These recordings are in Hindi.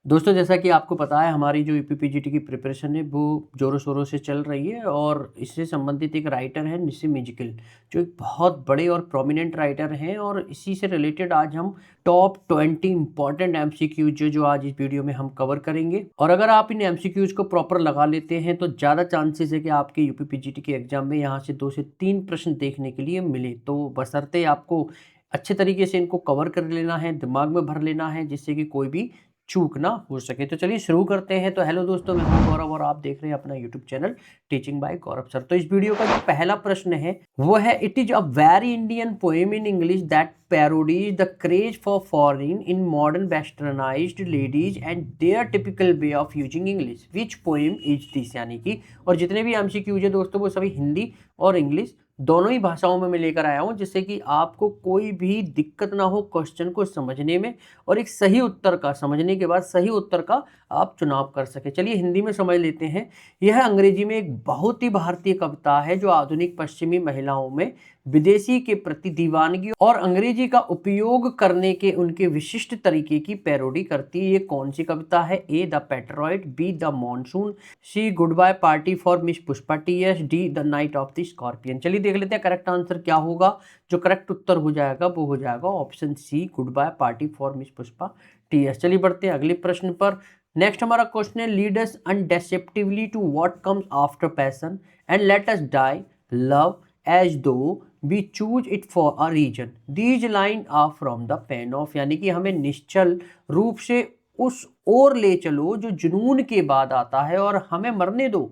दोस्तों, जैसा कि आपको पता है हमारी जो यूपीपीजीटी की प्रिपरेशन है वो ज़ोरों शोरों से चल रही है और इससे संबंधित एक राइटर है निस्सिम इज़िकल, जो एक बहुत बड़े और प्रोमिनेंट राइटर हैं और इसी से रिलेटेड आज हम टॉप 20 इंपॉर्टेंट एमसीक्यूज जो आज इस वीडियो में हम कवर करेंगे। और अगर आप इन एमसीक्यूज को प्रॉपर लगा लेते हैं तो ज़्यादा चांसेस है कि आपके यूपीपीजीटी के एग्जाम में यहाँ से 2 से 3 प्रश्न देखने के लिए मिले। तो बशर्ते आपको अच्छे तरीके से इनको कवर कर लेना है, दिमाग में भर लेना है, जिससे कि कोई भी चूक ना हो सके। तो चलिए शुरू करते हैं। तो हेलो दोस्तों, मैं हूं गौरव और आप देख रहे हैं अपना यूट्यूब चैनल टीचिंग बाय गौरव सर। तो इस वीडियो का जो पहला प्रश्न है वो है, it is a very Indian poem in English that parodies the craze for foreign in modern westernised ladies and their typical way of using English, which poem is this. यानी कि और जितने भी एमसीक्यूज है दोस्तों वो सभी हिंदी और इंग्लिश दोनों ही भाषाओं में मैं लेकर आया हूं, जिससे कि आपको कोई भी दिक्कत ना हो क्वेश्चन को समझने में और एक सही उत्तर का समझने के बाद सही उत्तर का आप चुनाव कर सके। चलिए हिंदी में समझ लेते हैं। यह अंग्रेजी में एक बहुत ही भारतीय कविता है जो आधुनिक पश्चिमी महिलाओं में विदेशी के प्रति दीवानगी और अंग्रेजी का उपयोग करने के उनके विशिष्ट तरीके की पैरोडी करती है। ये कौन सी कविता है? A the patriot, B the monsoon, C good bye party for miss Pushpa TS, D the night of the scorpion. चलिए देख लेते हैं करेक्ट आंसर क्या होगा। जो करेक्ट उत्तर हो जाएगा वो हो जाएगा option C, good bye party for miss Pushpa TS. चलिए बढ़ते हैं अगले प्रश्न पर। नेक्स्ट हमारा क्वेश्चन है, lead us undeceptively to what comes after passion and let us die love as though we choose it for a reason, these line are from the pen of. यानी कि हमें निश्चल रूप से उस ओर ले चलो जो जुनून के बाद आता है और हमें मरने दो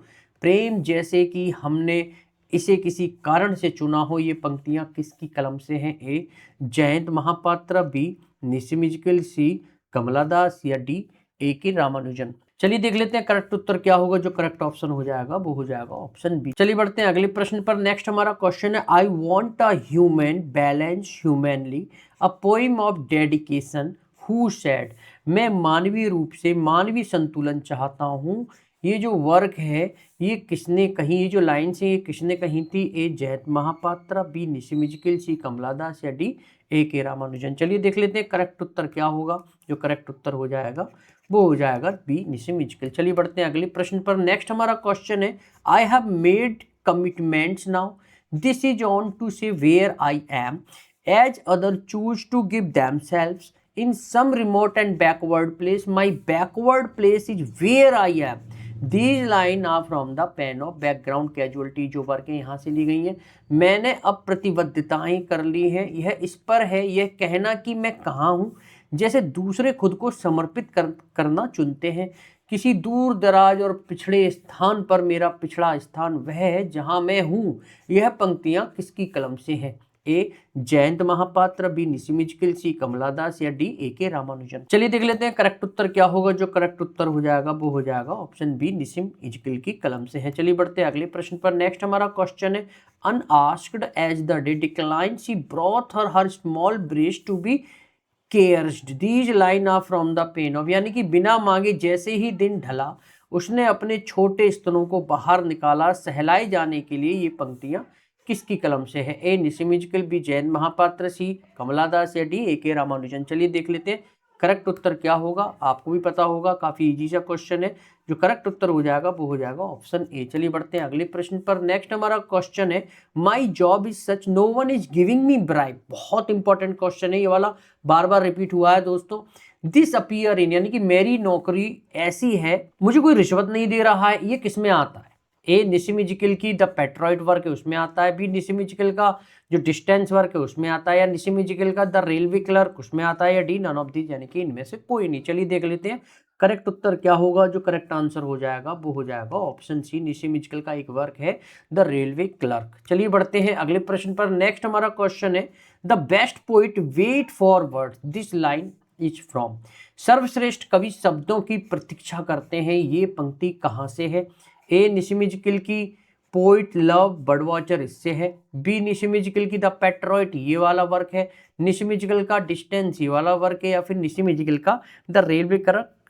प्रेम जैसे कि हमने इसे किसी कारण से चुना हो। ये पंक्तियां किसकी कलम से हैं? ए जयंत महापात्र, बी निस्सिम इज़िकल, सी कमला दास या डी ए के रामानुजन। चलिए देख लेते हैं करेक्ट उत्तर क्या होगा। जो करेक्ट ऑप्शन हो जाएगा वो हो जाएगा ऑप्शन बी। चलिए बढ़ते हैं अगले प्रश्न पर। नेक्स्ट हमारा क्वेश्चन है, I want a human balance humanly, a poem of dedication who said. मैं मानवीय रूप से मानवीय संतुलन चाहता हूँ। ये जो वर्क है ये किसने कही? ये जो लाइन्स है ये किसने कही थी? ए जयंत महापात्रा, बी निस्सिम इज़िकल, सी कमला दास या डी ए के रामानुजन। चलिए देख लेते हैं करेक्ट उत्तर क्या होगा। जो करेक्ट उत्तर हो जाएगा वो हो जाएगा बी निस्सिम इज़िकल। चलिए बढ़ते हैं अगले प्रश्न पर। नेक्स्ट हमारा क्वेश्चन है, I have made commitments now, this is on to say where I am as other choose to give themselves in some remote and backward place, my backward place is where I am, these line are from the pen of background casualty। जो वर्क है यहाँ से ली गई है। मैंने अब प्रतिबद्धताएं कर ली हैं, यह इस पर है यह कहना कि मैं कहाँ हूँ, जैसे दूसरे खुद को समर्पित करना चुनते हैं। किसी दूर दराज और पिछड़े स्थान पर मेरा पिछड़ा स्थान वह है जहाँ मैं हूँ। यह पंक्तियाँ किसकी कलम से हैं? ए जयंत महापात्र, बी निस्सिम इज़िकल, सी कमला दास या डी ए के रामानुजन। चलिए देख लेते हैं करेक्ट उत्तर क्या होगा। जो करेक्ट उत्तर हो जाएगा वो हो जाएगा ऑप्शन बी निस्सिम इज़िकल की कलम से है। चलिए बढ़ते हैं अगले प्रश्न पर। नेक्स्ट हमारा क्वेश्चन है, unasked as the day decline she brought her small breast to be cared, these line are from the pen of. यानी कि बिना मांगे जैसे ही दिन ढला उसने अपने छोटे स्तनों को बाहर निकाला सहलाए जाने के लिए। ये पंक्तियां किसकी कलम से है? ए निस्सिम इज़िकल, बी जयंत महापात्र, सी कमला दास या डी ए के रामानुजन। चलिए देख लेते हैं करेक्ट उत्तर क्या होगा। आपको भी पता होगा, काफी इजी सा क्वेश्चन है। जो करेक्ट उत्तर हो जाएगा वो हो जाएगा ऑप्शन ए। चलिए बढ़ते हैं अगले प्रश्न पर। नेक्स्ट हमारा क्वेश्चन है, my job is such no one is giving me bribe. बहुत इंपॉर्टेंट क्वेश्चन है ये वाला, बार बार रिपीट हुआ है दोस्तों। दिस अपीयर इन, यानी कि मेरी नौकरी ऐसी है मुझे कोई रिश्वत नहीं दे रहा है, ये किस में आता है? ए निस्सिम इज़िकल की द पेट्रॉइट वर्क है उसमें आता है, बी निस्सिम इज़िकल का जो डिस्टेंस वर्क है उसमें आता है, या निस्सिम इज़िकल का द रेलवे क्लर्क उसमें आता है, या डी नन ऑफ दीज, यानी कि इनमें से कोई नहीं। चलिए देख लेते हैं करेक्ट उत्तर क्या होगा। जो करेक्ट आंसर हो जाएगा वो हो जाएगा ऑप्शन सी, निस्सिम इज़िकल का एक वर्क है द रेलवे क्लर्क। चलिए बढ़ते हैं अगले प्रश्न पर। नेक्स्ट हमारा क्वेश्चन है, the best poet wait for words, this line is from. सर्वश्रेष्ठ कवि शब्दों की प्रतीक्षा करते हैं, ये पंक्ति कहाँ से है? ए निस्सिम इज़िकल की पोइट लव बर्ड वॉचर इससे है, बी निस्सिम इज़िकल की द पेट्रॉइट ये वाला वर्क है, निस्सिम इज़िकल का डिस्टेंस ये वाला वर्क है, या फिर निस्सिम इज़िकल का द रेलवे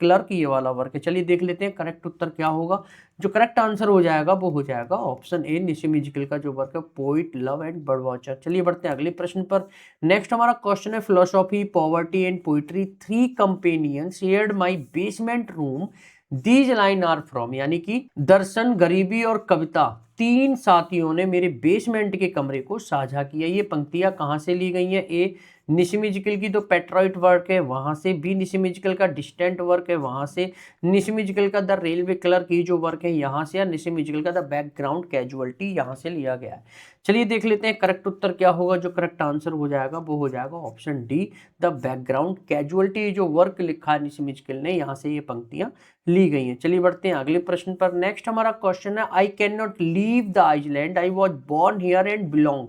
क्लर्क ये वाला वर्क है। चलिए देख लेते हैं करेक्ट उत्तर क्या होगा। जो करेक्ट आंसर हो जाएगा वो हो जाएगा ऑप्शन ए, निशिमिजिकल का जो वर्क है poet, love and bird watcher. चलिए बढ़ते हैं अगले प्रश्न पर। नेक्स्ट हमारा क्वेश्चन है philosophy, poverty and poetry, 3 companion shared my basement room, these line are from. यानी कि दर्शन, गरीबी और कविता, 3 साथियों ने मेरे बेसमेंट के कमरे को साझा किया। ये पंक्तियां कहाँ से ली गई हैं? ए, निशिमिजिकल की तो पेट्रॉइट वर्क है वहां से, बी निशिमिजिकल का डिस्टेंट वर्क है वहां से, निशिमिजिकल का द रेलवे क्लर्क की जो वर्क है यहाँ से, या निशिमिजिकल का द बैकग्राउंड कैजुअलिटी यहाँ से लिया गया है। चलिए देख लेते हैं करेक्ट उत्तर क्या होगा। जो करेक्ट आंसर हो जाएगा वो हो जाएगा option D, the background casualty. जो वर्क लिखा है निशिमिजिकल ने, यहाँ से ये पंक्तियां ली गई हैं। चलिए बढ़ते हैं अगले प्रश्न पर। नेक्स्ट हमारा क्वेश्चन है, I can not leave the island, I was born here and belong,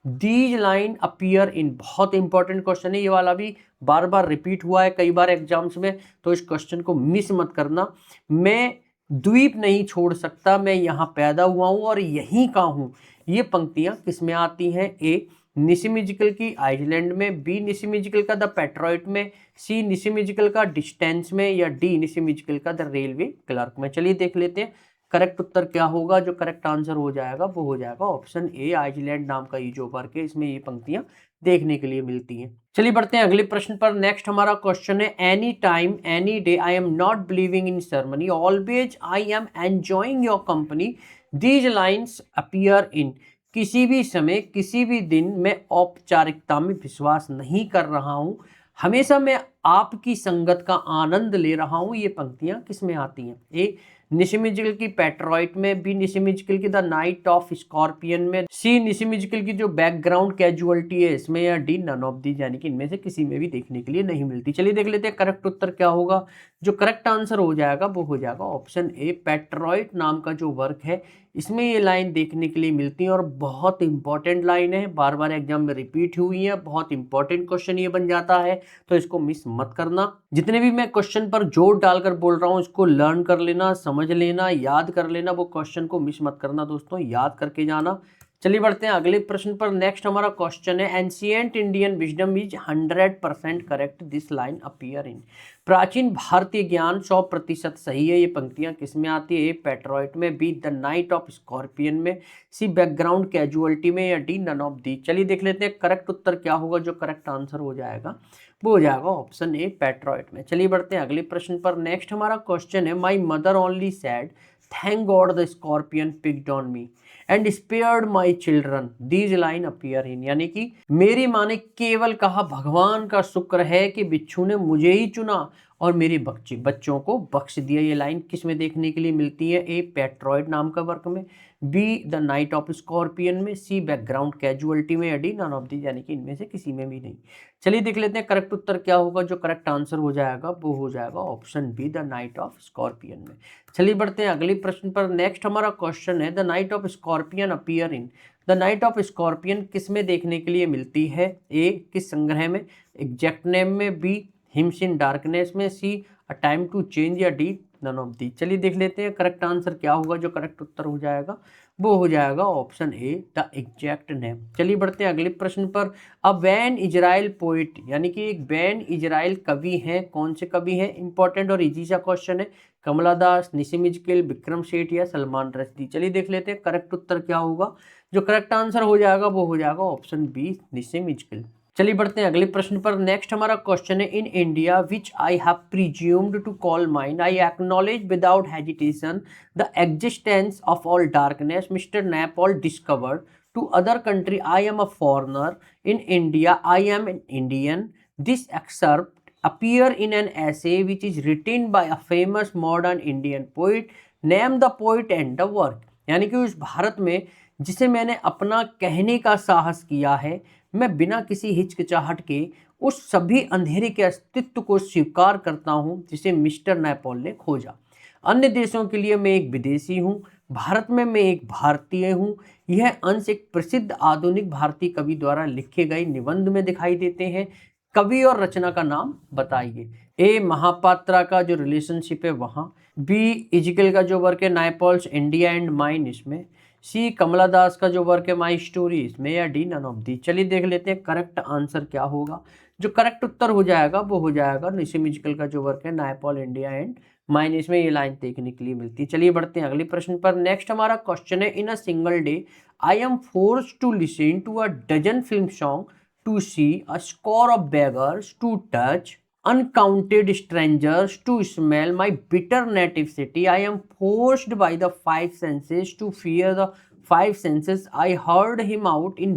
these line appear in. बहुत इंपॉर्टेंट क्वेश्चन है ये वाला, भी बार बार रिपीट हुआ है कई बार एग्जाम्स में, तो इस क्वेश्चन को मिस मत करना। मैं द्वीप नहीं छोड़ सकता, मैं यहाँ पैदा हुआ हूँ और यहीं का हूँ, ये पंक्तियां किस में आती हैं? ए, निशिमिजिकल की आइलैंड में, बी निशिमिजिकल का द पेट्रॉइट में, सी निशिमिजिकल का डिस्टेंस में, या डी निशिमिजिकल का द रेलवे क्लर्क में। चलिए देख लेते हैं करेक्ट उत्तर क्या होगा। जो करेक्ट आंसर हो जाएगा वो हो जाएगा ऑप्शन ए, आइलैंड नाम का ये जो वर्क है इसमें ये पंक्तियां देखने के लिए मिलती हैं। चलिए बढ़ते हैं अगले प्रश्न पर। नेक्स्ट हमारा क्वेश्चन है, any time any day I am not believing in ceremony, always I am enjoying your company, these lines appear in. किसी भी समय किसी भी दिन मैं औपचारिकता में विश्वास नहीं कर रहा हूँ, हमेशा मैं आपकी संगत का आनंद ले रहा हूँ, ये पंक्तियां किस में आती हैं? ए, निशिमिजिकल की पेट्रॉइट में, बी निशिमिजिकल की द नाइट ऑफ स्कॉर्पियन में, सी निशिमिजिकल की जो बैकग्राउंड कैजुअलिटी है इसमें, या डी नन ऑफ दी, यानी कि इनमें से किसी में भी देखने के लिए नहीं मिलती। चलिए देख लेते हैं करेक्ट उत्तर क्या होगा। जो करेक्ट आंसर हो जाएगा वो हो जाएगा ऑप्शन ए, पेट्रॉइट नाम का जो वर्क है इसमें ये लाइन देखने के लिए मिलती है, और बहुत इंपॉर्टेंट लाइन है, बार बार एग्जाम में रिपीट हुई है, बहुत इंपॉर्टेंट क्वेश्चन ये बन जाता है, तो इसको मिस मत करना। जितने भी मैं क्वेश्चन पर जोर डालकर बोल रहा हूँ इसको लर्न कर लेना, समझ लेना, याद कर लेना, वो क्वेश्चन को मिस मत करना दोस्तों, याद करके जाना। चलिए बढ़ते हैं अगले प्रश्न पर। नेक्स्ट हमारा क्वेश्चन है, ancient Indian wisdom is 100% correct, this line appear इन। प्राचीन भारतीय ज्ञान 100% सही है, ये पंक्तियां किस में आती है? ए, पेट्रॉइट में, B the night of scorpion में, सी बैकग्राउंड कैजुअलिटी में, या डी नन ऑफ दी। चलिए देख लेते हैं करेक्ट उत्तर क्या होगा। जो करेक्ट आंसर हो जाएगा वो हो जाएगा ऑप्शन ए, पेट्रॉइट में। चलिए बढ़ते हैं अगले प्रश्न पर। नेक्स्ट हमारा क्वेश्चन है, my mother only sad thank God the scorpion picked on me and spared my children, these line appear इन। यानी कि मेरी माँ ने केवल कहा भगवान का शुक्र है कि बिच्छू ने मुझे ही चुना और मेरे बच्चों को बख्श दिया, ये लाइन किस में देखने के लिए मिलती है? ए, पेट्रॉइड नाम का वर्क में, B the night of scorpion में, सी बैकग्राउंड कैजुअलिटी में, या डी नन ऑफ दी, यानी कि इनमें से किसी में भी नहीं। चलिए देख लेते हैं करेक्ट उत्तर क्या होगा। जो करेक्ट आंसर हो जाएगा वो हो जाएगा option B, the night of scorpion में। चलिए बढ़ते हैं अगले प्रश्न पर। नेक्स्ट हमारा क्वेश्चन है, the night of scorpion appear in. The night of scorpion किस में देखने के लिए मिलती है? ए, किस संग्रह में? एग्जैक्ट नेम में, बी हिम्स इन डार्कनेस में, सी अ टाइम टू चेंज, या डी नन ऑफ दी। चलिए देख लेते हैं करेक्ट आंसर क्या होगा। जो करेक्ट उत्तर हो जाएगा वो हो जाएगा option A, the exact name. चलिए बढ़ते हैं अगले प्रश्न पर। अब वैन इजराइल पोइट, यानी कि एक वैन इजराइल कवि हैं, कौन से कवि हैं? इंपॉर्टेंट और इजी सा क्वेश्चन है। कमला दास, निशिमिजिकल, विक्रम सेठ, या सलमान रश्दी। चलिए देख लेते हैं करेक्ट उत्तर क्या होगा। जो करेक्ट आंसर हो जाएगा वो हो जाएगा ऑप्शन बी, निशिमिजिकल। चलिए बढ़ते हैं अगले प्रश्न पर। नेक्स्ट हमारा क्वेश्चन है, in India which I have presumed to call mine, I acknowledge without hesitation the existence of all darkness, mister Naipaul discovered to other country, I am a foreigner, in India I am an Indian, this excerpt appear in an essay which is written by a famous modern Indian poet, name the poet and the work। यानी कि उस भारत में जिसे मैंने अपना कहने का साहस किया है, मैं बिना किसी हिचकिचाहट के उस सभी अंधेरे के अस्तित्व को स्वीकार करता हूं जिसे मिस्टर नैपॉल ने खोजा। अन्य देशों के लिए मैं एक विदेशी हूं, भारत में मैं एक भारतीय हूं। यह अंश एक प्रसिद्ध आधुनिक भारतीय कवि द्वारा लिखे गए निबंध में दिखाई देते हैं। कवि और रचना का नाम बताइए। ए, महापात्रा का जो रिलेशनशिप है वहाँ, बी इजिकल का जो वर्क है नाइपॉल्स इंडिया एंड माइन इसमें, सी कमला दास का जो वर्क है माई स्टोरी इसमें, या डी नन ऑफ दी। चलिए देख लेते हैं करेक्ट आंसर क्या होगा। जो करेक्ट उत्तर हो जाएगा वो हो जाएगा निशी का जो वर्क है नायपॉल इंडिया एंड माइन, इसमें ये लाइन देखने के लिए मिलती है। चलिए बढ़ते हैं अगले प्रश्न पर। नेक्स्ट हमारा क्वेश्चन है, in a single day I am forced to listen to a dozen film song, to see a score of beggars, to touch uncounted strangers, to smell my bitter native city. I am forced by the five senses to fear the five senses. I heard him out in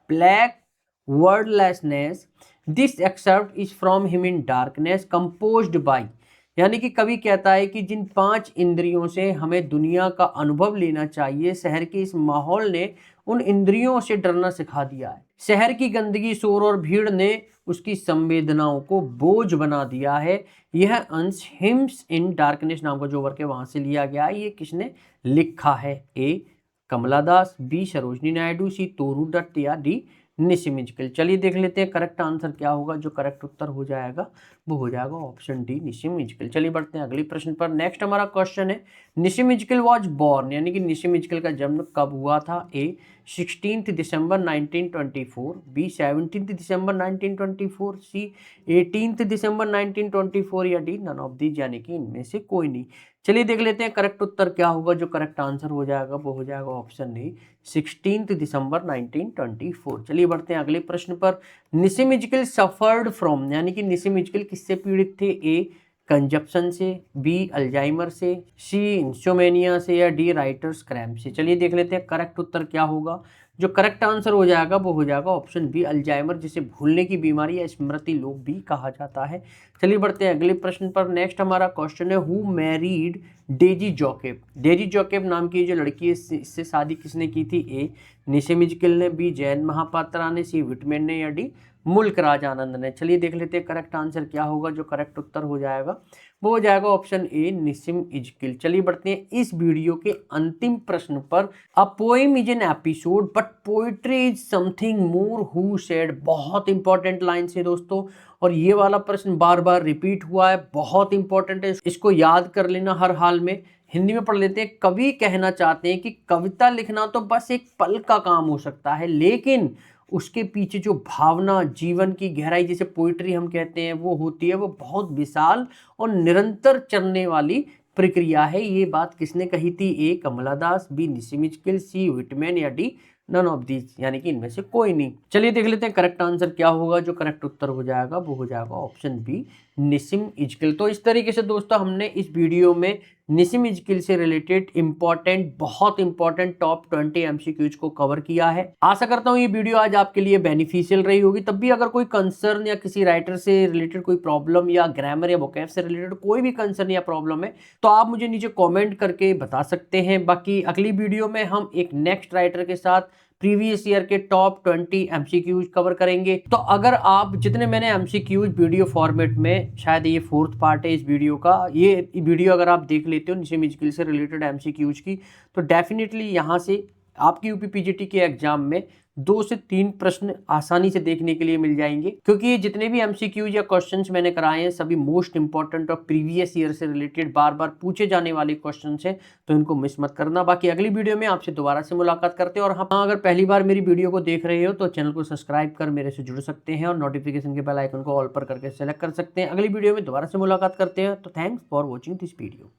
black wordlessness. This excerpt is from him in darkness, composed by, यानी कि कवि कहता है कि जिन 5 इंद्रियों से हमें दुनिया का अनुभव लेना चाहिए, शहर के इस माहौल ने उन इंद्रियों से डरना सिखा दिया है। शहर की गंदगी, शोर और भीड़ ने उसकी संवेदनाओं को बोझ बना दिया है। यह अंश हिम्स इन डार्कनेस नाम का जो वर्क है वहां से लिया गया है। ये किसने लिखा है? ए कमला दास, बी सरोजनी नायडू, सी तोरू दत्त या डी निशी। चलिए देख लेते हैं करेक्ट आंसर क्या होगा। जो करेक्ट उत्तर हो जाएगा वो हो जाएगा ऑप्शन डी निशी। चलिए बढ़ते हैं अगले प्रश्न पर। नेक्स्ट हमारा क्वेश्चन है, निशी वॉज बॉर्न, यानी कि निशी का जन्म कब हुआ था? ए 16 दिसंबर 1924, बी 17 दिसंबर 1924, सी 18 दिसंबर 1924 या डी नन ऑफ दीज, यानी कि इनमें से कोई नहीं। चलिए देख लेते हैं करेक्ट उत्तर क्या होगा। जो करेक्ट आंसर हो जाएगा वो हो जाएगा ऑप्शन डी 16 दिसंबर 1924। चलिए बढ़ते हैं अगले प्रश्न पर। निशी सफर्ड फ्रॉम, यानी कि निशी किससे पीड़ित थे? ए कंजप्शन से, बी अल्जाइमर से, सी इंसोमेनिया से या डी राइटर्स क्रैम्प से। चलिए देख लेते हैं करेक्ट उत्तर क्या होगा। जो करेक्ट आंसर हो जाएगा वो हो जाएगा ऑप्शन बी अल्जाइमर, जिसे भूलने की बीमारी या स्मृति लोग भी कहा जाता है। चलिए बढ़ते हैं अगले प्रश्न पर। नेक्स्ट हमारा क्वेश्चन है, who married Daisy Joseph. Daisy Joseph नाम की जो लड़की है इससे शादी किसने की थी? ए निशी ने, बी जैन महापात्रा ने, सी विटमैन ने या डी मुल्क राज आनंद ने। चलिए देख लेते हैं करेक्ट आंसर क्या होगा। जो करेक्ट उत्तर हो जाएगा वो हो जाएगा ऑप्शन ए निशी। चलिए बढ़ते हैं इस वीडियो के अंतिम प्रश्न पर। A poem is an episode but poetry is something more, who said. बहुत इंपॉर्टेंट लाइन से दोस्तों, और ये वाला प्रश्न बार बार रिपीट हुआ है, बहुत इंपॉर्टेंट है, इसको याद कर लेना हर हाल में। हिंदी में पढ़ लेते हैं। कवि कहना चाहते हैं कि कविता लिखना तो बस एक पल का काम हो सकता है, लेकिन उसके पीछे जो भावना, जीवन की गहराई, जिसे पोइट्री हम कहते हैं, वो होती है, वो बहुत विशाल और निरंतर चलने वाली प्रक्रिया है। ये बात किसने कही थी? ए कमला दास, बी निशी, सी विटमैन या डी नन ऑफ दीज, यानी कि इनमें से कोई नहीं। चलिए देख लेते हैं करेक्ट आंसर क्या होगा। जो करेक्ट उत्तर हो जाएगा वो हो जाएगा ऑप्शन बी निशी। तो इस तरीके से दोस्तों हमने इस वीडियो में निशी से रिलेटेड इंपॉर्टेंट, बहुत इंपॉर्टेंट टॉप 20 एमसीक्यूज को कवर किया है। आशा करता हूं ये वीडियो आज आपके लिए बेनिफिशियल रही होगी। तब भी अगर कोई कंसर्न या किसी राइटर से रिलेटेड कोई प्रॉब्लम या ग्रामर या वोकैब से रिलेटेड कोई भी कंसर्न या प्रॉब्लम है तो आप मुझे नीचे कॉमेंट करके बता सकते हैं। बाकी अगली वीडियो में हम एक नेक्स्ट राइटर के साथ प्रीवियस ईयर के टॉप 20 एमसीक्यूज कवर करेंगे। तो अगर आप जितने मैंने एमसीक्यूज वीडियो फॉर्मेट में, शायद ये 4th पार्ट है इस वीडियो का, ये वीडियो अगर आप देख लेते हो निशी से रिलेटेड एमसीक्यूज की, तो डेफिनेटली यहाँ से आपकी यूपीपीजीटी के एग्जाम में 2 से 3 प्रश्न आसानी से देखने के लिए मिल जाएंगे, क्योंकि ये जितने भी एमसीक्यूज या क्वेश्चंस मैंने कराए हैं सभी मोस्ट इंपॉर्टेंट और प्रीवियस ईयर से रिलेटेड बार बार पूछे जाने वाले क्वेश्चंस हैं, तो इनको मिस मत करना। बाकी अगली वीडियो में आपसे दोबारा से मुलाकात करते हैं। और हाँ, अगर पहली बार मेरी वीडियो को देख रहे हो तो चैनल को सब्सक्राइब कर मेरे से जुड़ सकते हैं और नोटिफिकेशन के बेल आइकन को ऑल पर करके सेलेक्ट कर सकते हैं। अगली वीडियो में दोबारा से मुलाकात करते हैं। तो thanks for watching this video.